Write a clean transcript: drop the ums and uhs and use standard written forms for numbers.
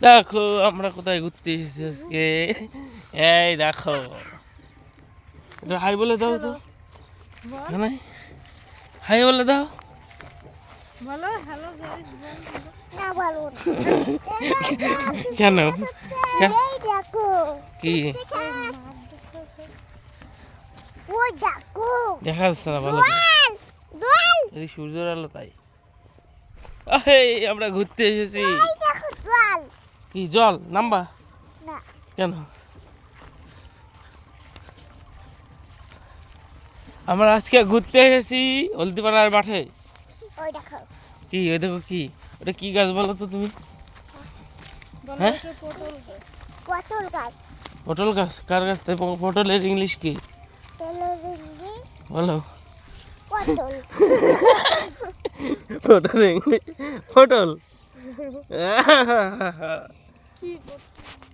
দেখো আমরা কোথায় ঘুরতে এসেছি আজকে। এই দেখো, এটা হাই বলে দাও তো। এখানে হাই বলে দাও। বলো হ্যালো গাইস। না বলো কেন এই দেখো কি ওই দেখো দেখা যাচ্ছে না ভালো করে? দোল এই সূর্যের আলো তাই। এই আমরা ঘুরতে এসেছি। এই দেখো দোল কি জল নামবা না কেন? আমরা আজকে ঘুরতে এসেছি হলদিপাড়ার মাঠে। ওই দেখো কি ওই দেখো কি, ওটা কি গাছ বলো তো তুমি? বলো হ্যাঁ? এটা পটল গাছ। পটল গাছ পটল গাছ? কার গাছ? তাই পটলের ইংলিশ কি তেলের ইংলিশ বলো? পটল পটল ইংলিশ পটল। কি করতে